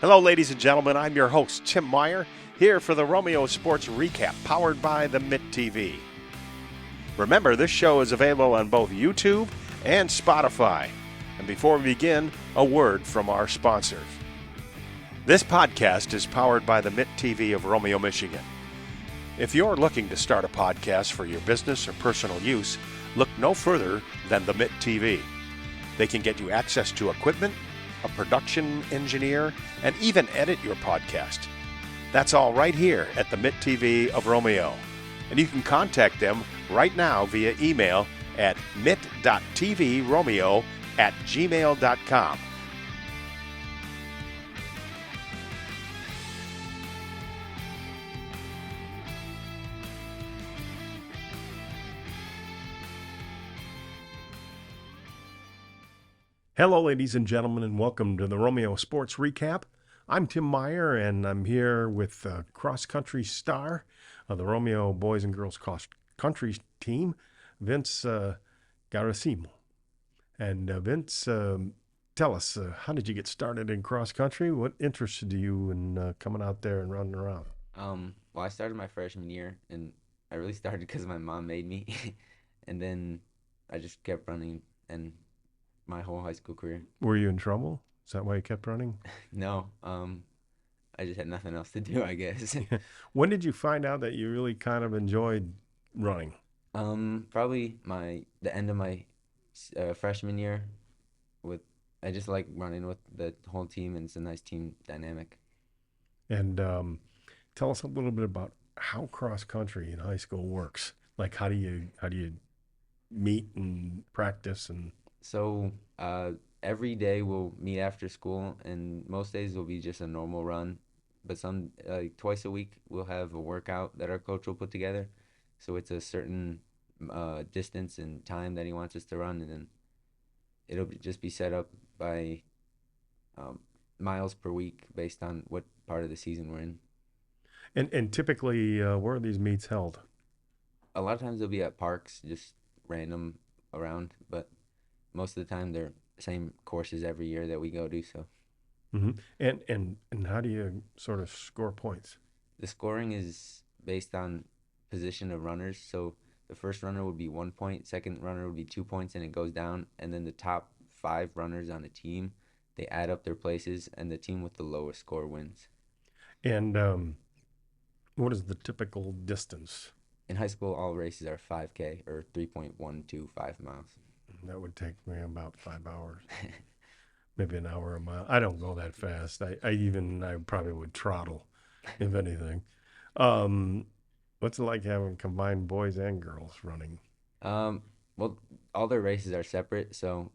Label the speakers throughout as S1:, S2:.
S1: Hello, ladies and gentlemen. I'm your host, Tim Meyer, here for the Romeo Sports Recap, powered by the Mitt TV. Remember, this show is available on both YouTube and Spotify. And before we begin, a word from our sponsors. This podcast is powered by the Mitt TV of Romeo, Michigan. If you're looking to start a podcast for your business or personal use, look no further than the Mitt TV. They can get you access to equipment, a production engineer, and even edit your podcast. That's all right here at the Mitt TV of Romeo. And you can contact them right now via email at mitt.tvromeo@gmail.com. Hello, ladies and gentlemen, and welcome to the Romeo Sports Recap. I'm Tim Meyer, and I'm here with cross-country star of the Romeo Boys and Girls Cross-Country team, Vince Garasimo. And Vince, tell us, how did you get started in cross-country? What interested you in coming out there and running around?
S2: Well, I started my freshman year, and I really started because my mom made me, and then I just kept running, and my whole high school career.
S1: Were you in trouble? Is that why you kept running?
S2: No, I just had nothing else to do, I guess.
S1: When did you find out that you really kind of enjoyed running?
S2: Probably the end of my freshman year. I just like running with the whole team, and it's a nice team dynamic.
S1: And tell us a little bit about how cross country in high school works. Like, how do you meet and practice? And
S2: So every day we'll meet after school, and most days will be just a normal run. But some twice a week we'll have a workout that our coach will put together. So it's a certain distance and time that he wants us to run, and then just be set up by miles per week based on what part of the season we're in.
S1: and typically, where are these meets held?
S2: A lot of times they'll be at parks, just random around, but most of the time they're same courses every year that we go to. So
S1: Mm-hmm. And how do you sort of score points?
S2: the scoring is based on position of runners. So the first runner would be 1 point, second runner would be 2 points, and it goes down. And then the top 5 runners on a team, they add up their places, and the team with the lowest score wins.
S1: And what is the typical distance?
S2: In high school, all races are 5K or 3.125 miles.
S1: That would take me about 5 hours, maybe an hour a mile. I don't go that fast. I probably would trottle, if anything. What's it like having combined boys and girls running?
S2: Well, all their races are separate, so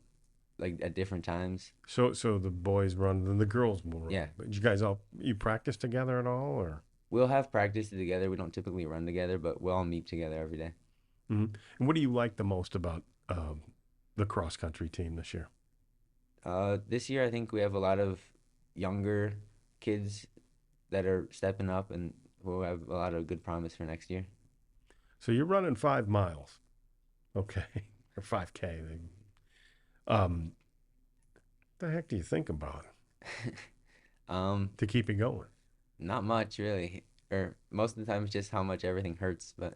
S2: like at different times.
S1: So the boys run, then the girls will run.
S2: Yeah,
S1: But you practice together at all, or?
S2: we'll have practice together. We don't typically run together, but we'll all meet together every day.
S1: Mm-hmm. And what do you like the most about the cross country team this year?
S2: This year, I think we have a lot of younger kids that are stepping up, and we'll have a lot of good promise for next year.
S1: So you're running 5 miles, okay, or 5K. Um, the heck do you think about to keep it going?
S2: Not much really, or most of the time it's just how much everything hurts. But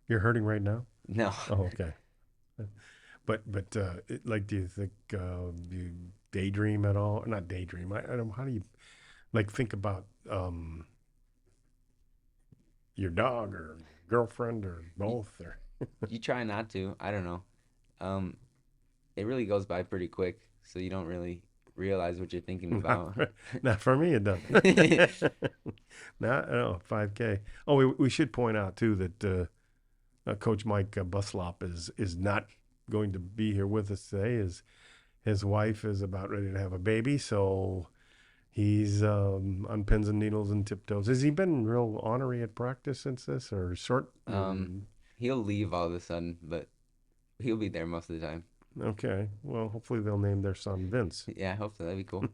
S1: You're hurting right now?
S2: no,
S1: Oh, okay. But do you think you daydream at all? Not daydream. I don't. How do you think about your dog or girlfriend or
S2: you,
S1: both? Or
S2: you try not to. I don't know. Um, it really goes by pretty quick, so you don't really realize what you're thinking
S1: not,
S2: about.
S1: not for me, it doesn't. Not 5K. Oh, we should point out too that Coach Mike Buslop is not going to be here with us today. His wife is about ready to have a baby, so he's on pins and needles and tiptoes. Has he been real ornery at practice since this, or short?
S2: He'll leave all of a sudden, but he'll be there most of the time.
S1: Okay. Well, hopefully they'll name their son Vince.
S2: Yeah, I hope so. That'd be cool.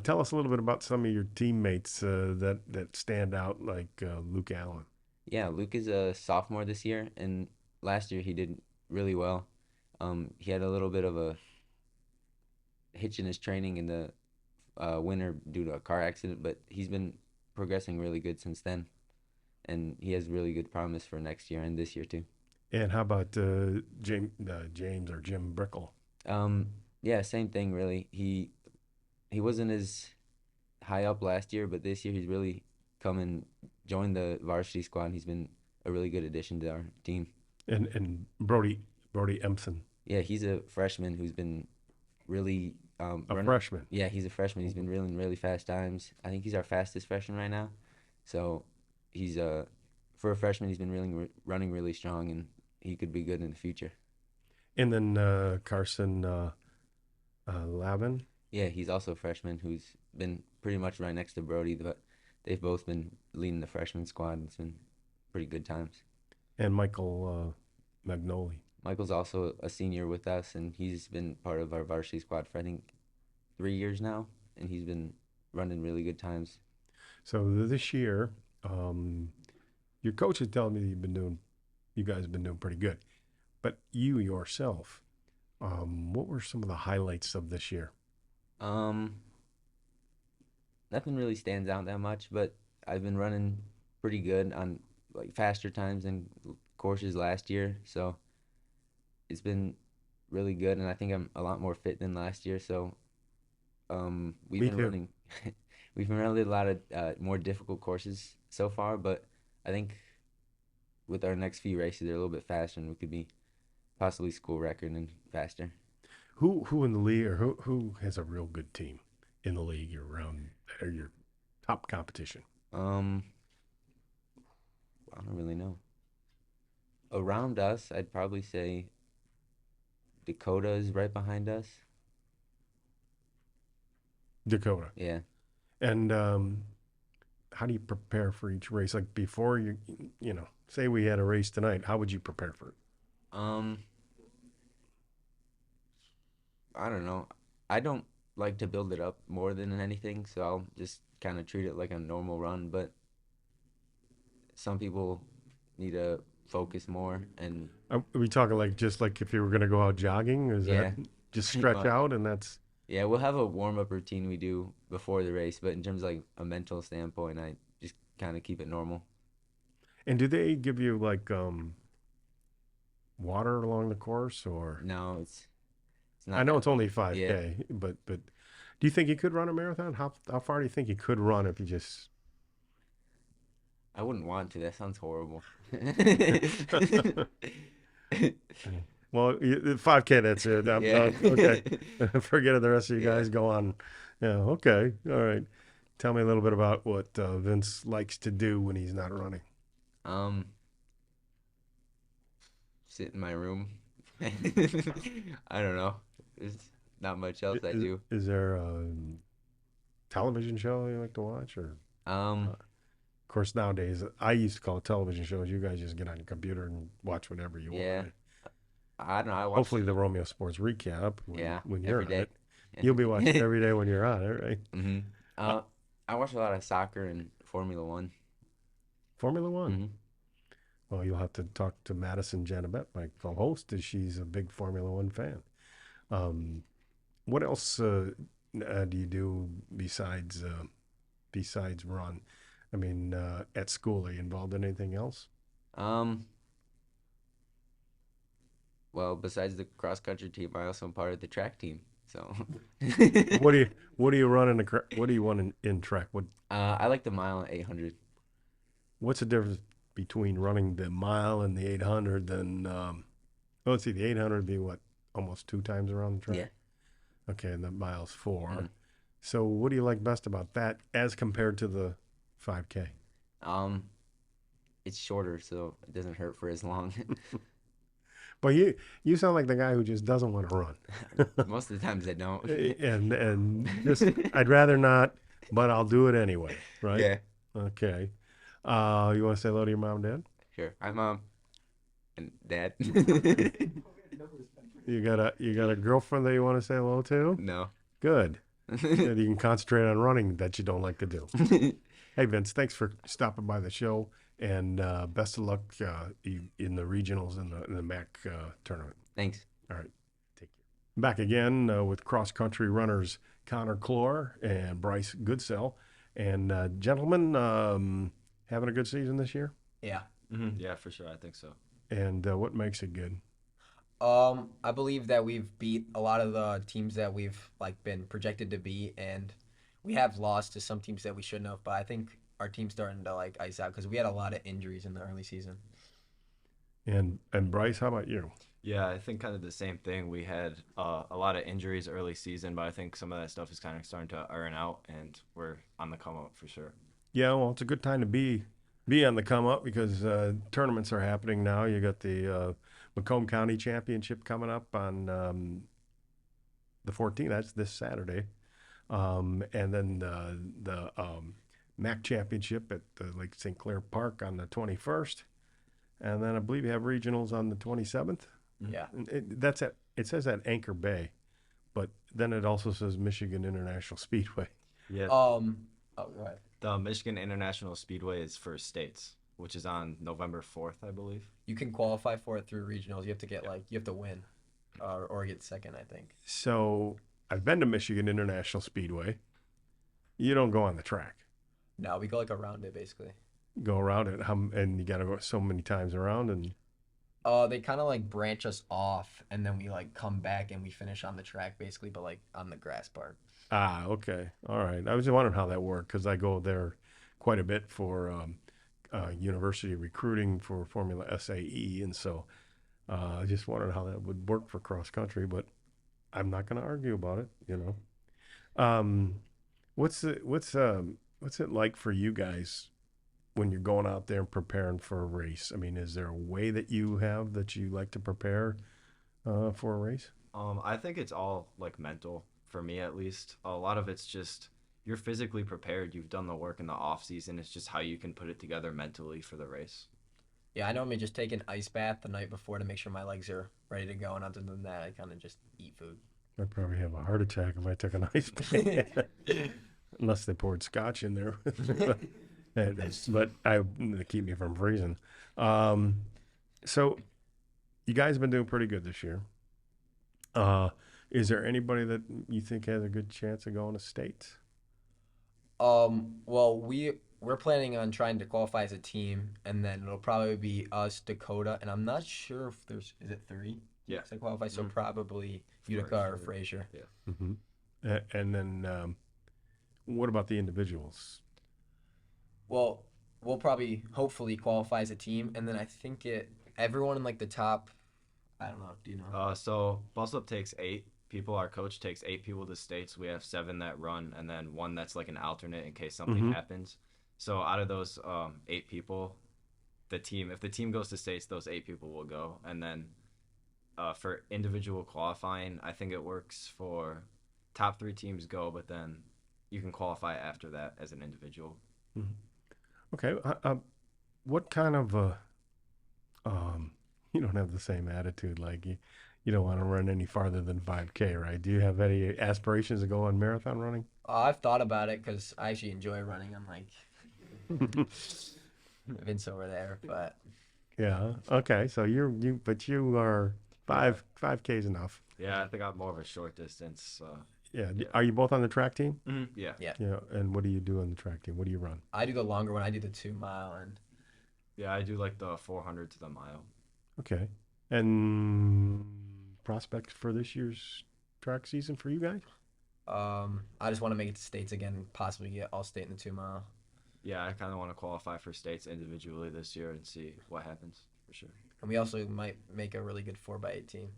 S1: Tell us a little bit about some of your teammates that stand out, like Luke Allen.
S2: Yeah, Luke is a sophomore this year, and last year he did really well. He had a little bit of a hitch in his training in the winter due to a car accident, but he's been progressing really good since then, and he has really good promise for next year and this year too.
S1: And how about James or Jim Brickle?
S2: Um, yeah, same thing really. He wasn't as high up last year, but this year he's really come and joined the varsity squad. He's been a really good addition to our team.
S1: And Brody Empson,
S2: Yeah, he's a freshman who's been really
S1: a
S2: running.
S1: freshman.
S2: Yeah, he's a freshman. He's been running really fast times. I think he's our fastest freshman right now. So he's for a freshman, he's been really running really strong, and he could be good in the future.
S1: And then Carson Lavin.
S2: Yeah, he's also a freshman who's been pretty much right next to Brody, but they've both been leading the freshman squad. It's been pretty good times.
S1: And Michael Magnoli.
S2: Michael's also a senior with us, and he's been part of our varsity squad for I think 3 years now, and he's been running really good times.
S1: So this year, your coach is telling me that you guys have been doing pretty good. But you yourself, what were some of the highlights of this year?
S2: Um, Nothing really stands out that much, but I've been running pretty good on like faster times than courses last year, so it's been really good, and I think I'm a lot more fit than last year. So we've
S1: Me
S2: been
S1: too.
S2: running we've been running a lot of more difficult courses so far, but I think with our next few races, they're a little bit faster, and we could be possibly school record and faster.
S1: Who in the league, or who has a real good team in the league around, or your top competition?
S2: Um, I don't really know. Around us, I'd probably say Dakota is right behind us.
S1: Dakota.
S2: Yeah.
S1: And how do you prepare for each race? Like before say we had a race tonight, how would you prepare for it?
S2: Um, I don't know. I don't like to build it up more than anything, so I'll just kind of treat it like a normal run. But some people need to focus more, and
S1: Are we talking like just like if you were going to go out jogging? Is that
S2: yeah,
S1: just
S2: pretty
S1: stretch
S2: much.
S1: out and that's
S2: Yeah, we'll have a warm-up routine we do before the race, but in terms of like a mental standpoint, I just kind of keep it normal.
S1: and do they give you like water along the course or
S2: No, it's
S1: I
S2: not
S1: know
S2: that
S1: it's only
S2: much. Yeah,
S1: 5K, but do you think you could run a marathon? How far do you think you could run if you just
S2: I wouldn't want to. That sounds horrible.
S1: Well, 5K, that's it.
S2: Yeah.
S1: Okay. Forget it. The rest of you
S2: Yeah.
S1: guys go on. Yeah. Okay. All right. Tell me a little bit about what Vince likes to do when he's not running.
S2: Um, Sit in my room. I don't know. There's not much else I do.
S1: Is there a television show you like to watch? Or,
S2: Um,
S1: of course, nowadays, I used to call it television shows. You guys just get on your computer and watch whatever you want.
S2: yeah.
S1: Right?
S2: I don't know. I watch,
S1: Hopefully, the Romeo Sports recap
S2: yeah,
S1: when you're
S2: every
S1: on
S2: day.
S1: it. You'll be watching every day when you're on it, right?
S2: hmm
S1: Uh,
S2: I watch a lot of soccer and Formula One.
S1: Formula One.
S2: hmm
S1: Well, you'll have to talk to Madison Janabet, my co-host, as she's a big Formula One fan. Um, what else do you do besides run? I mean, at school, are you involved in anything else?
S2: Um, well, besides the cross country team, I also am part of the track team. So,
S1: What do you what do you run in what do you run in track?
S2: I like the mile and 800.
S1: What's the difference between running the mile and the 800? Then well, let's see, the 800 would be what, almost two times around the track.
S2: Yeah.
S1: Okay, and the mile's 4.
S2: Mhm.
S1: So what do you like best about that as compared to the 5K?
S2: Um, it's shorter, so it doesn't hurt for as long.
S1: Well, you sound like the guy who just doesn't want to run.
S2: Most of the times I don't.
S1: And just I'd rather not, but I'll do it anyway, right?
S2: Yeah,
S1: Okay. You want to say hello to your mom and dad?
S2: sure. Hi, Mom and Dad.
S1: You got a girlfriend that you want to say hello to?
S2: No.
S1: Good. Good. You can concentrate on running that you don't like to do. Hey, Vince, thanks for stopping by the show, and best of luck in the regionals and the MAC tournament.
S2: Thanks.
S1: All right. Take care.
S3: Back again with cross-country runners Connor Clore and Bryce Goodsell. And gentlemen, having a good season this year?
S4: Yeah.
S5: Yeah, for sure. I think so.
S3: And what makes it good?
S4: I believe that we've beat a lot of the teams that we've like been projected to beat, and we have lost to some teams that we shouldn't have. But I think our team's starting to like ice out because we had a lot of injuries in the early season.
S3: And Bryce, how about you?
S5: Yeah, I think kind of the same thing. We had a lot of injuries early season, but I think some of that stuff is kind of starting to iron out, and we're on the come up for sure.
S3: Yeah, well, it's a good time to be on the come up because tournaments are happening now. You got the Macomb County Championship coming up on the 14th. That's this Saturday, and then the MAC Championship at Lake St. Clair Park on the 21st, and then I believe you have regionals on the 27th.
S4: Yeah.
S3: And that's at, it says at Anchor Bay, but then it also says Michigan International Speedway.
S5: Yeah.
S4: Oh, go ahead.
S5: The Michigan International Speedway is for states, which is on November 4th, I believe.
S4: You can qualify for it through regionals. You have to get you have to win, or get second, I think.
S3: So I've been to Michigan International Speedway. You don't go on the track.
S4: No, we go like around it basically.
S3: Go around it, and you got to go so many times around, and
S4: They kind of like branch us off, and then we like come back and we finish on the track basically, but like on the grass part.
S3: okay, all right. I was just wondering how that worked because I go there quite a bit for university recruiting for Formula SAE, and so I just wondered how that would work for cross country. But I'm not going to argue about it. You know, what's it like for you guys when you're going out there and preparing for a race? I mean, is there a way that you have that you like to prepare for a race?
S5: I think it's all like mental for me at least. A lot of it's just you're physically prepared. You've done the work in the off season. It's just how you can put it together mentally for the race.
S4: Yeah, I normally just take an ice bath the night before to make sure my legs are ready to go, and other than that, I kind of just eat food.
S3: I'd probably have a heart attack if I took an ice bath, unless they poured scotch in there. But to keep me from freezing. So you guys have been doing pretty good this year. Is there anybody that you think has a good chance of going to states?
S4: Well, we're planning on trying to qualify as a team, and then it'll probably be us, Dakota, and I'm not sure if is it 3?
S5: Yeah.
S4: To qualify, so probably Utica or Fraser.
S5: Yeah.
S3: Mm-hmm. And then what about the individuals?
S4: Well, we'll probably hopefully qualify as a team, and then I think everyone in like the top. I don't know. Do you know?
S5: So Bustle Up takes 8 people. Our coach takes 8 people to states. We have 7 that run, and then 1 that's like an alternate in case something happens. So out of those 8 people, if the team goes to states, those 8 people will go. And then for individual qualifying, I think it works for top 3 teams go, but then you can qualify after that as an individual.
S3: Mm-hmm. Okay. What kind of you don't have the same attitude, like you don't want to run any farther than 5K, right? Do you have any aspirations to go on marathon running?
S4: I've thought about it because I actually enjoy running. I'm like Vince over there, but
S3: yeah. Okay. So but you are 5K is enough.
S5: Yeah, I think I'm more of a short distance.
S3: Yeah. Are you both on the track team?
S5: Mm-hmm. Yeah.
S4: Yeah.
S3: Yeah. And what do you do on the track team? What do you run?
S4: I do the longer one. I do the 2 mile, and
S5: Yeah, I do like the 400 to the mile.
S3: Okay. And prospects for this year's track season for you guys?
S4: I just want to make it to states again, and possibly get all state in the 2 mile.
S5: Yeah, I kind of want to qualify for states individually this year and see what happens for sure.
S4: And we also might make a really good 4x8 team.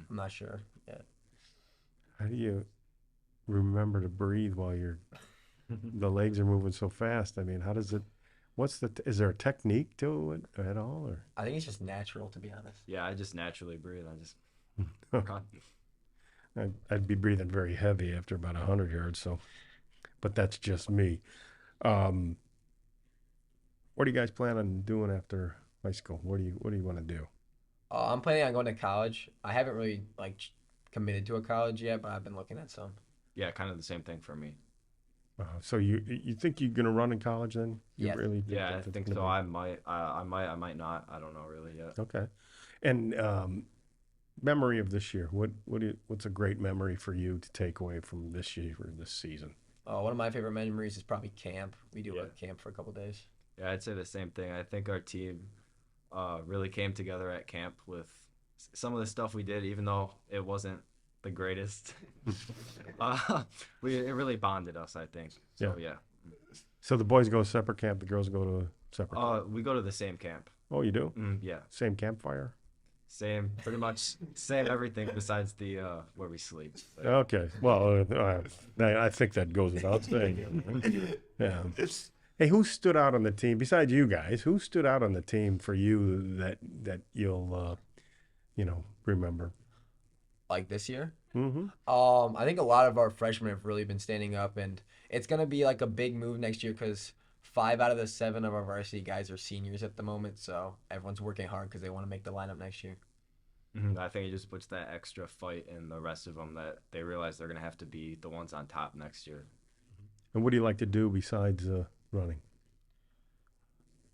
S4: I'm not sure yet.
S3: How do you remember to breathe while the legs are moving so fast? I mean, how does it? Is there a technique to it at all, or?
S4: I think it's just natural, to be honest.
S5: Yeah, I just naturally breathe. I just
S3: I'd be breathing very heavy after about 100 yards. So, but that's just me. What do you guys plan on doing after high school? What do you want to do?
S4: I'm planning on going to college. I haven't really committed to a college yet, but I've been looking at some.
S5: Yeah, kind of the same thing for me.
S3: So you think you're gonna run in college then? You
S4: Yes.
S3: really think
S5: Yeah, I
S3: that's
S5: think
S3: gonna
S5: so.
S3: be-
S5: I might not. I don't know really yet.
S3: Okay. And memory of this year. What's a great memory for you to take away from this year or this season?
S4: One of my favorite memories is probably camp. We do a camp for a couple days.
S5: Yeah, I'd say the same thing. I think our team really came together at camp with some of the stuff we did, even though it wasn't the greatest. It really bonded us, I think. So, yeah.
S3: So the boys go to separate camp, the girls go to separate camp?
S5: We go to the same camp.
S3: Oh, you do?
S5: Yeah.
S3: Same campfire?
S5: Same, pretty much same everything besides the where we sleep. But.
S3: Okay. Well, I think that goes without saying. Yeah. Hey, who stood out on the team besides you guys? Who stood out on the team for you that you'll remember?
S4: Like this year?
S3: Mm-hmm.
S4: I think a lot of our freshmen have really been standing up, and it's gonna be like a big move next year because 5 out of the 7 of our varsity guys are seniors at the moment. So everyone's working hard because they want to make the lineup next year.
S5: I think it just puts that extra fight in the rest of them that they realize they're gonna have to be the ones on top next year.
S3: And what do you like to do besides running?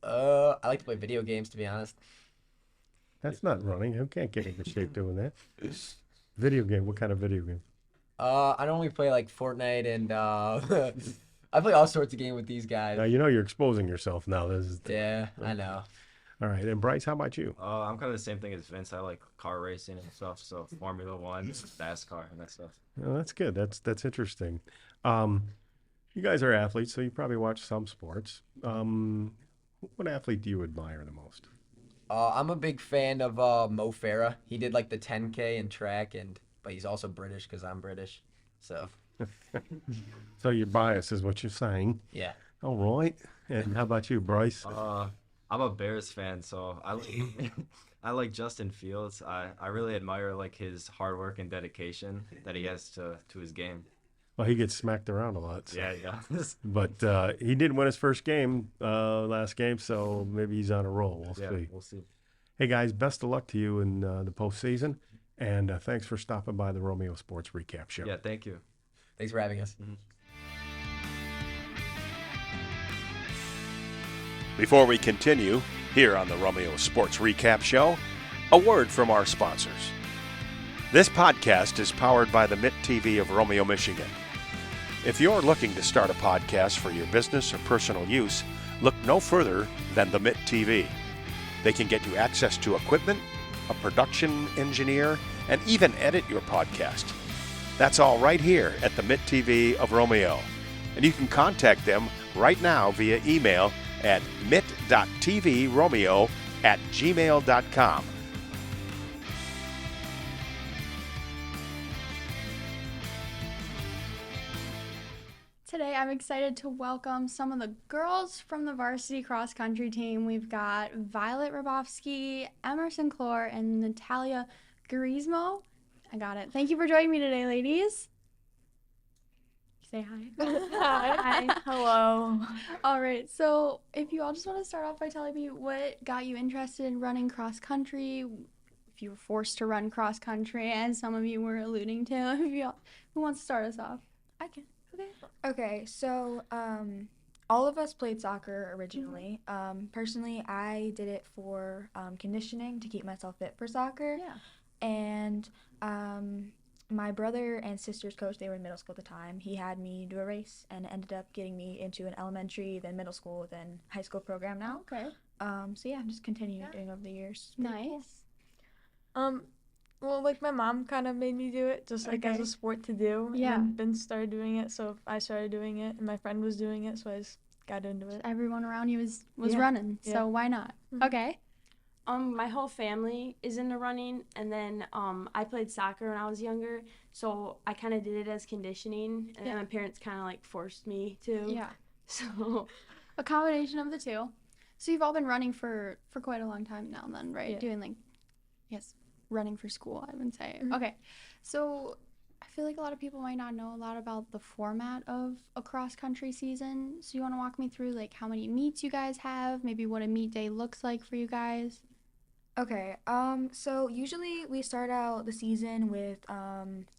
S4: I like to play video games, to be honest.
S3: That's not running. Who can't get into shape doing that? Video game. What kind of video game?
S4: I normally play like Fortnite and I play all sorts of games with these guys.
S3: Now you're exposing yourself now.
S4: Yeah, I know.
S3: All right. And Bryce, how about you?
S5: I'm kind of the same thing as Vince. I like car racing and stuff, so Formula One, NASCAR, and that stuff.
S3: Oh, that's good. That's interesting. You guys are athletes, so you probably watch some sports. What athlete do you admire the most?
S4: I'm a big fan of Mo Farah. He did like the 10K in track, but he's also British because I'm British. So.
S3: So your bias is what you're saying.
S4: Yeah.
S3: All right. And how about you, Bryce?
S5: I'm a Bears fan, so I like Justin Fields. I really admire like his hard work and dedication that he has to his game.
S3: Well, he gets smacked around a lot. So.
S5: Yeah.
S3: But he did win his first game last game, so maybe he's on a roll.
S5: We'll see.
S3: Hey, guys, best of luck to you in the postseason, and thanks for stopping by the Romeo Sports Recap Show.
S5: Yeah, thank you.
S4: Thanks for having us.
S1: Before we continue, here on the Romeo Sports Recap Show, a word from our sponsors. This podcast is powered by the Mitt TV of Romeo, Michigan. If you're looking to start a podcast for your business or personal use, look no further than the Mitt TV. They can get you access to equipment, a production engineer, and even edit your podcast. That's all right here at the Mitt TV of Romeo. And you can contact them right now via email at mitt.tvromeo@gmail.com.
S6: Today I'm excited to welcome some of the girls from the varsity cross country team. We've got Violet Rabofsky, Emerson Clore, and Natalia Garismo. I got it. Thank you for joining me today, ladies. Say hi.
S7: Hi. Hello.
S6: All right. So if you all just want to start off by telling me what got you interested in running cross country, if you were forced to run cross country, as some of you were alluding to. Who wants to start us off?
S7: I can. Okay, so all of us played soccer originally. Personally, I did it for conditioning to keep myself fit for soccer.
S6: Yeah.
S7: And my brother and sister's coach, they were in middle school at the time. He had me do a race, and it ended up getting me into an elementary, then middle school, then high school program now.
S6: Okay.
S7: So yeah, I'm just continuing doing over the years.
S6: Nice.
S8: Well, like my mom kind of made me do it just like as a sport to do.
S6: Yeah.
S8: And then Vince started doing it, so I started doing it, and my friend was doing it, so I just got into it.
S6: Everyone around you was
S8: Yeah.
S6: running, so
S8: Yeah.
S6: why not?
S8: Mhm.
S6: Okay.
S9: My whole family is into running, and then I played soccer when I was younger, so I kind of did it as conditioning, and
S6: Yeah.
S9: my parents kind of like forced me to.
S6: Yeah.
S9: So
S6: A combination of the two. So you've all been running for quite a long time now then, right?
S8: Yeah.
S6: Doing yes, running for school, I would say.
S8: Mhm.
S6: Okay. So I feel like a lot of people might not know a lot about the format of a cross country season. So you want to walk me through like how many meets you guys have, maybe what a meet day looks like for you guys?
S7: Okay, so usually we start out the season with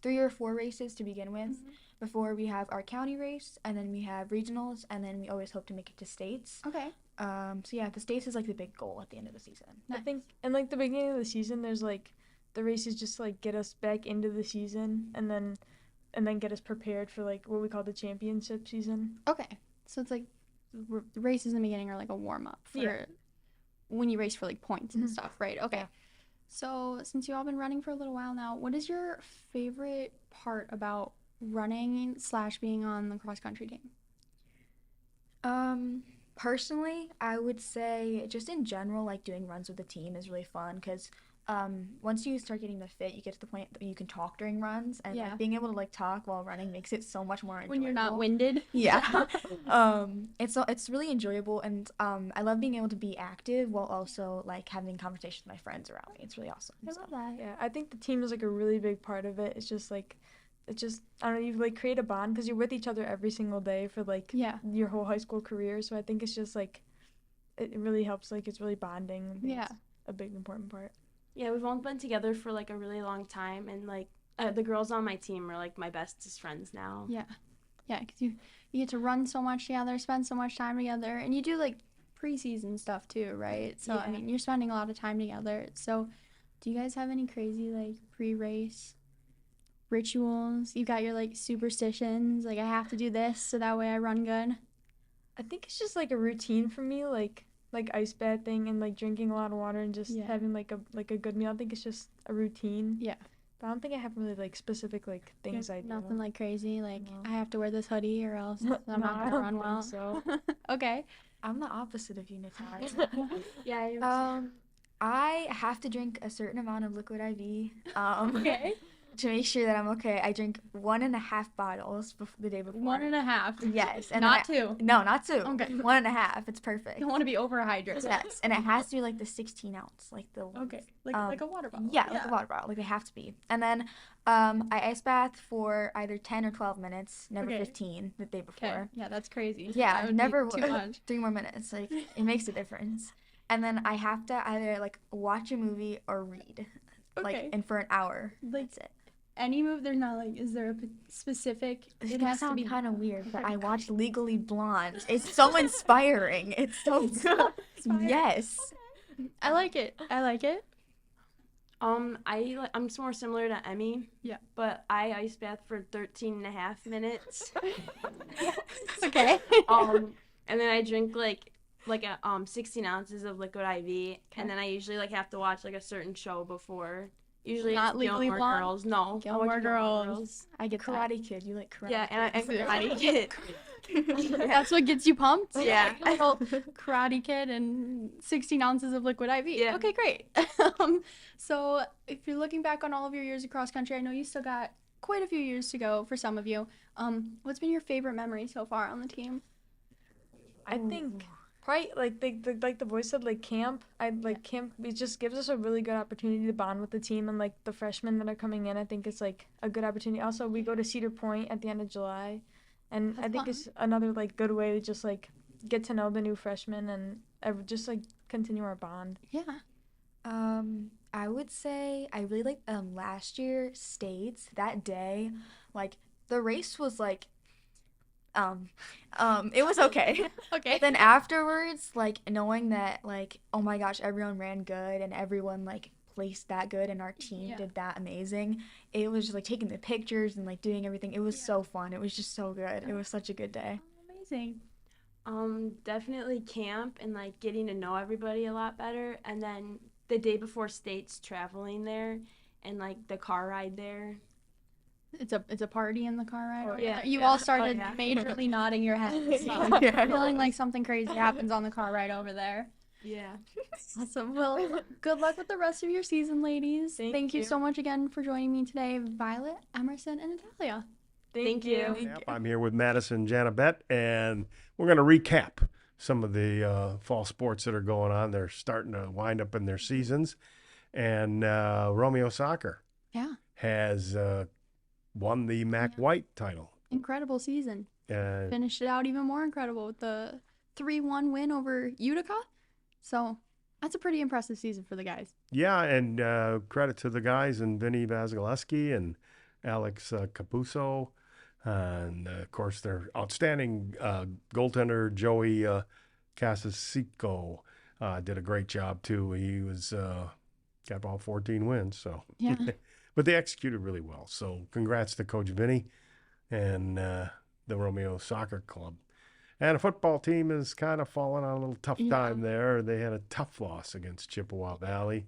S7: 3 or 4 races to begin with. Before we have our county race, and then we have regionals, and then we always hope to make it to states.
S6: Okay.
S7: So yeah, the states is like the big goal at the end of the season.
S8: I think in like the beginning of the season, there's like the races just to, like, get us back into the season and then get us prepared for, like, what we call the championship season.
S6: Okay. So it's like the races in the beginning are like a warm up for when you race for like points and stuff, right? Okay.
S8: Yeah.
S6: So since you've all been running for a little while now, what is your favorite part about running / being on the cross country team?
S7: Personally, I would say just in general, like doing runs with the team is really fun because once you start getting the fit, you get to the point that you can talk during runs, and like, being able to like talk while running makes it so much more enjoyable.
S6: When you're not winded.
S7: Yeah. It's really enjoyable, and I love being able to be active while also like having conversations with my friends around me. It's really awesome.
S6: I love that.
S8: Yeah, I think the team is like a really big part of it. It's just like, I don't know, you like create a bond because you're with each other every single day for like your whole high school career. So I think it's just like, it really helps. Like it's really bonding. I think it's a big important part.
S9: Yeah, we've all been together for like a really long time, and like the girls on my team are like my bestest friends now.
S6: Yeah, because you get to run so much together, spend so much time together, and you do like preseason stuff too, right? So I mean, you're spending a lot of time together. So, do you guys have any crazy like pre-race rituals? You got your like superstitions, like I have to do this so that way I run good?
S8: I think it's just like a routine for me, like ice bathing and like drinking a lot of water and just having like a good meal. I think it's just a routine.
S6: Yeah.
S8: But I don't think I have really like specific like things I do.
S6: Nothing like crazy, like I have to wear this hoodie or else I'm not gonna run well.
S8: So
S6: Okay.
S7: I'm the opposite of you, Natalia.
S9: Yeah.
S7: I have to drink a certain amount of liquid IV.
S6: Okay.
S7: To make sure that I'm okay, I drink 1.5 bottles the day before.
S6: 1.5.
S7: Yes, and
S6: not 2.
S7: No, not 2.
S6: Okay.
S7: 1.5. It's perfect.
S6: Don't want to be overhydrated.
S7: Yes, and it has to be like the 16 ounce, like the.
S6: Okay. Like a water bottle.
S7: Yeah, like a water bottle. Like they have to be. And then, I ice bath for either 10 or 12 minutes. Never 15 the day before.
S6: Okay. Yeah, that's crazy.
S7: Yeah, never
S6: too much.
S7: 3 more minutes. Like it makes a difference. And then I have to either like watch a movie or read, like, and for an hour. That's it.
S6: Any move? There's not like, is there a specific?
S7: It has to be kind of weird, but I watched Legally Blonde. It's so inspiring. It's so good. Yes.
S6: I like it.
S9: I'm more similar to Emmy.
S6: Yeah.
S9: But I ice bath for 13.5 minutes.
S6: Okay.
S9: And then I drink like 16 ounces of liquid IV, and then I usually like have to watch like a certain show before. Usually
S6: not Legally
S9: Gilmore
S6: Blonde?
S9: Girls. No,
S6: Gilmore Girls. I get
S7: Karate Kid. You like Karate
S9: Yeah,
S7: Kid.
S9: and Karate Kid.
S6: That's what gets you pumped?
S9: Yeah.
S6: A little Karate Kid and 16 ounces of liquid IV.
S9: Yeah.
S6: Okay, great. So if you're looking back on all of your years of cross country, I know you still got quite a few years to go for some of you. What's been your favorite memory so far on the team?
S8: I think probably like the boys said, like camp. Camp. It just gives us a really good opportunity to bond with the team and like the freshmen that are coming in. I think it's like a good opportunity. Also, we go to Cedar Point at the end of July, and I think it's another like good way to just like get to know the new freshmen and just like continue our bond.
S6: Yeah.
S7: I would say I really liked last year States. That day, like the race was like it was okay.
S6: Okay.
S7: Then afterwards, like knowing that like, oh my gosh, everyone ran good and everyone like placed that good and our team did that amazing. It was just like taking the pictures and like doing everything. It was so fun. It was just so good. It was such a good day.
S6: Amazing.
S9: Definitely camp and like getting to know everybody a lot better, and then the day before states, traveling there and like the car ride there.
S6: It's a party in the car ride.
S9: Oh, yeah.
S6: You all started majorly nodding your heads. So feeling like something crazy happens on the car ride over there.
S9: Yeah.
S6: Awesome. Well, good luck with the rest of your season, ladies. Thank you so much again for joining me today, Violet, Emerson, and Natalia.
S9: Thank you.
S3: Yep, I'm here with Madison Janabet, and we're going to recap some of the fall sports that are going on. They're starting to wind up in their seasons. And Romeo Soccer has won the Mac White title.
S6: Incredible season. Finished it out even more incredible with the 3-1 win over Utica. So that's a pretty impressive season for the guys.
S3: Yeah, and credit to the guys and Vinny Vasilevsky and Alex Capuzzo. And, of course, their outstanding goaltender, Joey Casasico, did a great job, too. He was got all 14 wins. So,
S6: Yeah.
S3: but they executed really well. So, congrats to Coach Vinny and the Romeo Soccer Club. And the football team is kind of falling on a little tough time there. They had a tough loss against Chippewa Valley.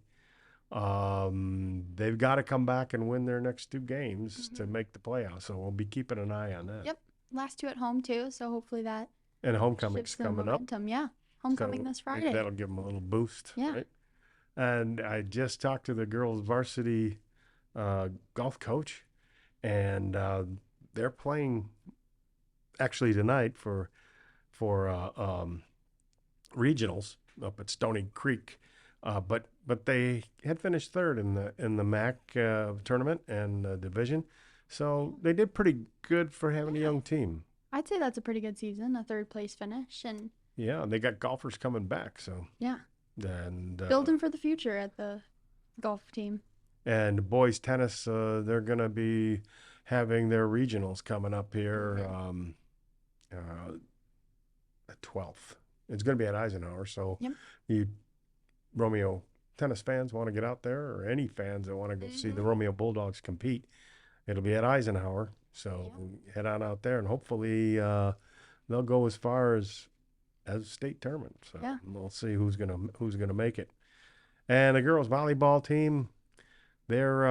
S3: They've got to come back and win their next 2 games to make the playoffs. So we'll be keeping an eye on that.
S6: Yep. Last 2 at home too, so hopefully that
S3: And homecoming's
S6: shifts the
S3: coming up.
S6: momentum. Yeah. Homecoming
S3: So
S6: this Friday.
S3: that'll give them a little boost.
S6: Yeah.
S3: Right? And I just talked to the girls' varsity golf coach, and they're playing actually tonight for regionals up at Stony Creek. But they had finished 3rd in the MAC tournament and division, so they did pretty good for having a young team.
S6: I'd say that's a pretty good season, a 3rd place finish, and
S3: Yeah, and they got golfers coming back, so
S6: yeah,
S3: and
S6: building for the future at the golf team.
S3: and boys tennis, they're going to be having their regionals coming up here at 12th. It's going to be at Eisenhower, so
S6: Yep.
S3: you Romeo tennis fans want to get out there, or any fans that want to go see the Romeo Bulldogs compete, it'll be at Eisenhower. So head on out there, and hopefully they'll go as far as state tournament. So
S6: Yeah.
S3: we'll see who's gonna make it. And the girls volleyball team, they're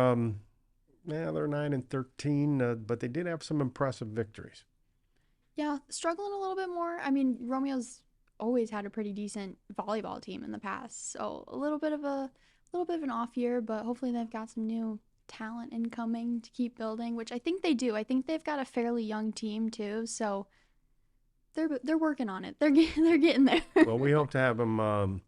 S3: 9-13, but they did have some impressive victories.
S6: Yeah, struggling a little bit more. I mean, Romeo's always had a pretty decent volleyball team in the past, so a little bit of an off year, but hopefully they've got some new talent incoming to keep building, which I think they do. I think they've got a fairly young team too, so they're working on it. They're getting there.
S3: Well, we hope to have them.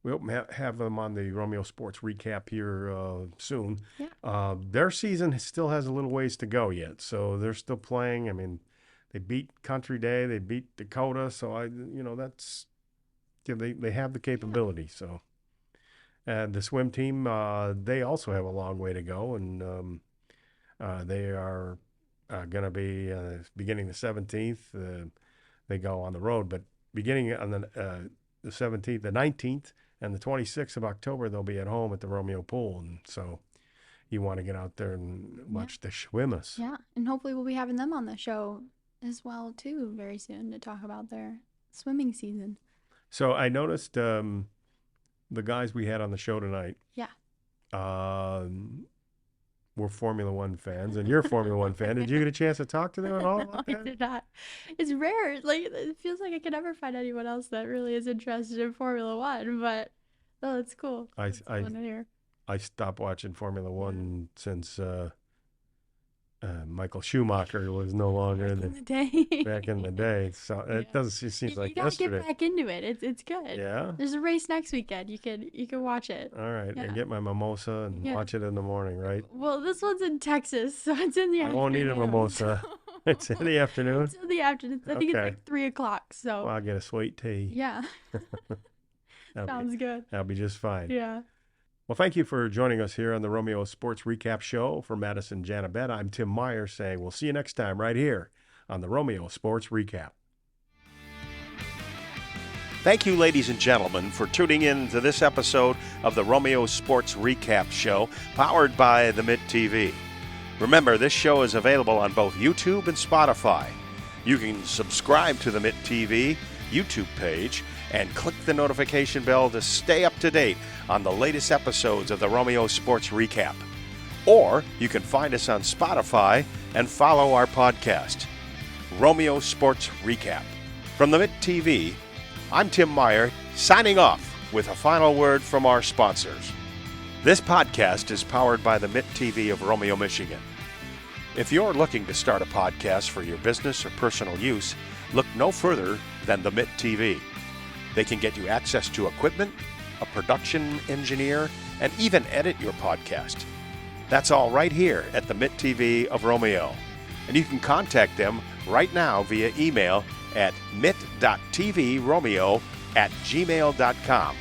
S3: We hope to have them on the Romeo Sports Recap here soon.
S6: Yeah.
S3: Their season still has a little ways to go yet, so they're still playing. I mean, they beat Country Day, they beat Dakota, so they have the capability. So, and the swim team, they also have a long way to go, and they are going to be beginning the 17th. They go on the road, but beginning on the 17th, the 19th, and the 26th of October, they'll be at home at the Romeo Pool, and so you want to get out there and watch the swimmers.
S6: Yeah, and hopefully we'll be having them on the show as well too very soon to talk about their swimming season.
S3: So I noticed the guys we had on the show tonight.
S6: Yeah.
S3: We're Formula One fans, and you're a Formula One fan. Did you get a chance to talk to them at all about
S6: I
S3: that?
S6: did not. It's rare. Like, it feels like I could never find anyone else that really is interested in Formula One, but it's cool. It's fun to hear.
S3: I stopped watching Formula One since Michael Schumacher was no longer
S6: Back in the day.
S3: back in the day. So it seems like
S6: you gotta
S3: yesterday.
S6: get back into it. It's good.
S3: Yeah.
S6: There's a race next weekend. You can watch it.
S3: All right,
S6: Yeah.
S3: and get my mimosa and
S6: Yeah.
S3: watch it in the morning, right?
S6: Well, this one's in Texas, so it's in the
S3: I
S6: afternoon.
S3: won't need a mimosa. It's in the afternoon.
S6: It's in the afternoon. I think
S3: Okay.
S6: it's like 3:00. So
S3: Well, I'll get a sweet tea.
S6: yeah,
S3: That'll
S6: sounds good.
S3: that'll be just fine.
S6: Yeah.
S3: Well, thank you for joining us here on the Romeo Sports Recap Show. For Madison Janabet, I'm Tim Meyer saying we'll see you next time right here on the Romeo Sports Recap.
S1: Thank you, ladies and gentlemen, for tuning in to this episode of the Romeo Sports Recap Show, powered by the Mitt TV. Remember, this show is available on both YouTube and Spotify. You can subscribe to the Mitt TV YouTube page and click the notification bell to stay up to date on the latest episodes of the Romeo Sports Recap. Or you can find us on Spotify and follow our podcast, Romeo Sports Recap. From the Mitt TV, I'm Tim Meyer, signing off with a final word from our sponsors. This podcast is powered by the Mitt TV of Romeo, Michigan. If you're looking to start a podcast for your business or personal use, look no further than the Mitt TV. They can get you access to equipment, a production engineer, and even edit your podcast. That's all right here at the Mitt TV of Romeo. And you can contact them right now via email at mitt.tvromeo@gmail.com.